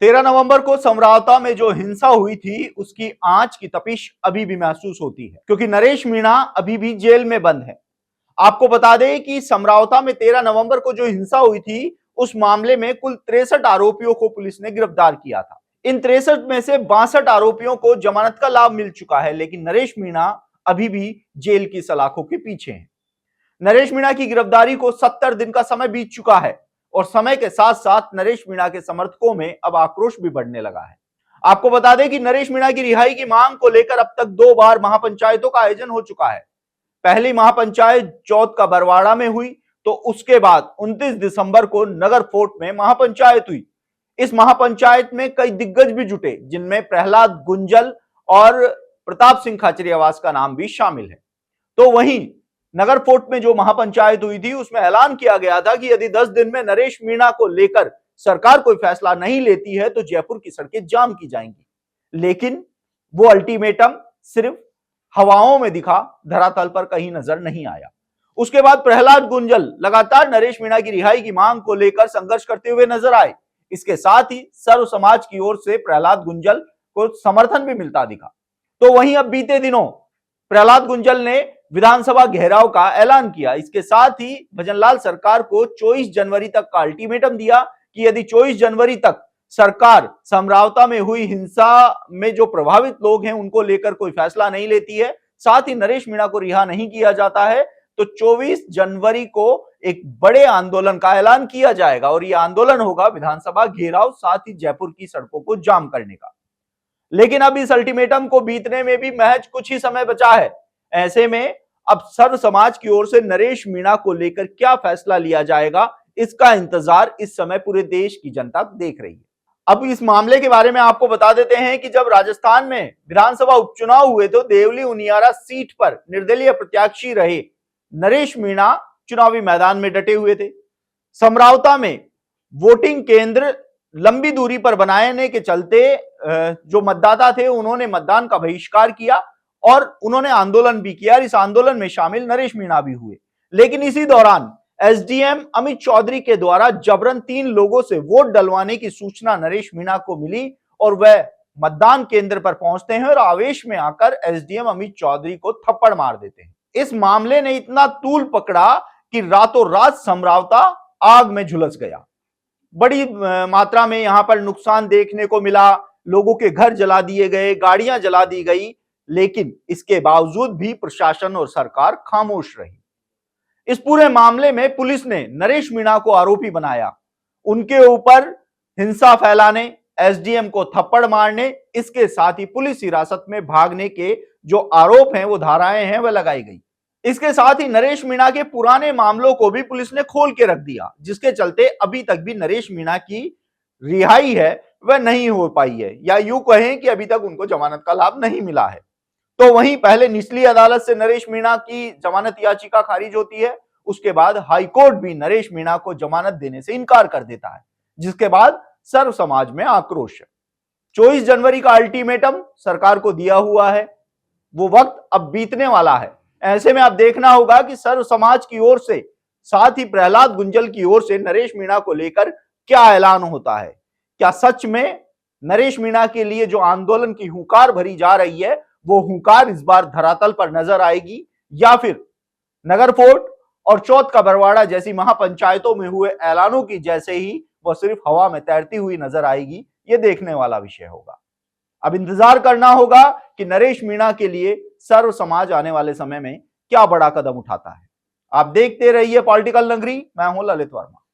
13 नवंबर को समरावता में जो हिंसा हुई थी उसकी आंच की तपिश अभी भी महसूस होती है, क्योंकि नरेश मीणा अभी भी जेल में बंद है। आपको बता दें कि समरावता में 13 नवंबर को जो हिंसा हुई थी उस मामले में कुल 63 आरोपियों को पुलिस ने गिरफ्तार किया था। इन 63 में से 62 आरोपियों को जमानत का लाभ मिल चुका है, लेकिन नरेश मीणा अभी भी जेल की सलाखों के पीछे हैं। नरेश मीणा की गिरफ्तारी को 70 दिन का समय बीत चुका है और समय के साथ साथ नरेश मीणा के समर्थकों में अब आक्रोश भी बढ़ने लगा है। आपको बता दें कि नरेश मीणा की रिहाई की मांग को लेकर अब तक 2 बार महापंचायतों का आयोजन हो चुका है। पहली महापंचायत चौथ का बरवाड़ा में हुई, तो उसके बाद 29 दिसंबर को नगर फोर्ट में महापंचायत हुई। इस महापंचायत में कई दिग्गज भी जुटे, जिनमें प्रहलाद गुंजल और प्रताप सिंह खाचरियावास का नाम भी शामिल है। तो वहीं नगर फोर्ट में जो महापंचायत हुई थी उसमें ऐलान किया गया था कि यदि 10 दिन में नरेश मीणा को लेकर सरकार कोई फैसला नहीं लेती है तो जयपुर की सड़कें जाम की जाएंगी। लेकिन वो अल्टीमेटम सिर्फ हवाओं में दिखा, धरातल पर कहीं नजर नहीं आया। उसके बाद प्रहलाद गुंजल लगातार नरेश मीणा की रिहाई की मांग को लेकर संघर्ष करते हुए नजर आए। इसके साथ ही सर्व समाज की ओर से प्रहलाद गुंजल को समर्थन भी मिलता दिखा। तो वहीं अब बीते दिनों प्रहलाद गुंजल ने विधानसभा घेराव का ऐलान किया। इसके साथ ही भजनलाल सरकार को 24 जनवरी तक का अल्टीमेटम दिया कि यदि 24 जनवरी तक सरकार समरावता में हुई हिंसा में जो प्रभावित लोग हैं उनको लेकर कोई फैसला नहीं लेती है, साथ ही नरेश मीणा को रिहा नहीं किया जाता है, तो 24 जनवरी को एक बड़े आंदोलन का ऐलान किया जाएगा और यह आंदोलन होगा विधानसभा घेराव, साथ ही जयपुर की सड़कों को जाम करने का। लेकिन अब इस अल्टीमेटम को बीतने में भी महज कुछ ही समय बचा है। ऐसे में अब सर्व समाज की ओर से नरेश मीणा को लेकर क्या फैसला लिया जाएगा, इसका इंतजार इस समय पूरे देश की जनता देख रही है। अब इस मामले के बारे में आपको बता देते हैं कि जब राजस्थान में विधानसभा उपचुनाव हुए तो देवली उनियारा सीट पर निर्दलीय प्रत्याशी रहे नरेश मीणा चुनावी मैदान में डटे हुए थे। समरावता में वोटिंग केंद्र लंबी दूरी पर बनाने के चलते जो मतदाता थे उन्होंने मतदान का बहिष्कार किया और उन्होंने आंदोलन भी किया और इस आंदोलन में शामिल नरेश मीणा भी हुए। लेकिन इसी दौरान एसडीएम अमित चौधरी के द्वारा जबरन 3 लोगों से वोट डलवाने की सूचना नरेश मीणा को मिली और वह मतदान केंद्र पर पहुंचते हैं और आवेश में आकर एसडीएम अमित चौधरी को थप्पड़ मार देते हैं। इस मामले ने इतना तूल पकड़ा कि रातों रात समरावता आग में झुलस गया। बड़ी मात्रा में यहां पर नुकसान देखने को मिला, लोगों के घर जला दिए गए, गाड़ियां जला दी गई, लेकिन इसके बावजूद भी प्रशासन और सरकार खामोश रही। इस पूरे मामले में पुलिस ने नरेश मीणा को आरोपी बनाया, उनके ऊपर हिंसा फैलाने, एसडीएम को थप्पड़ मारने, इसके साथ ही पुलिस हिरासत में भागने के जो आरोप हैं, वो धाराएं हैं, वह लगाई गई। इसके साथ ही नरेश मीणा के पुराने मामलों को भी पुलिस ने खोल के रख दिया, जिसके चलते अभी तक भी नरेश मीणा की रिहाई है वह नहीं हो पाई है, या यूं कहें कि अभी तक उनको जमानत का लाभ नहीं मिला है। तो वहीं पहले निचली अदालत से नरेश मीणा की जमानत याचिका खारिज होती है, उसके बाद हाईकोर्ट भी नरेश मीणा को जमानत देने से इनकार कर देता है, जिसके बाद सर्व समाज में आक्रोश है। 24 जनवरी का अल्टीमेटम सरकार को दिया हुआ है, वो वक्त अब बीतने वाला है। ऐसे में अब देखना होगा कि सर्व समाज की ओर से, साथ ही प्रहलाद गुंजल की ओर से नरेश मीणा को लेकर क्या ऐलान होता है। क्या सच में नरेश मीणा के लिए जो आंदोलन की हुंकार भरी जा रही है वो हुंकार इस बार धरातल पर नजर आएगी, या फिर नगर फोर्ट और चौथ का बरवाड़ा जैसी महापंचायतों में हुए ऐलानों की जैसे ही वह सिर्फ हवा में तैरती हुई नजर आएगी। ये देखने वाला विषय होगा। अब इंतजार करना होगा कि नरेश मीणा के लिए सर्व समाज आने वाले समय में क्या बड़ा कदम उठाता है। आप देखते रहिए पॉलिटिकल नगरी, मैं हूं ललित वर्मा।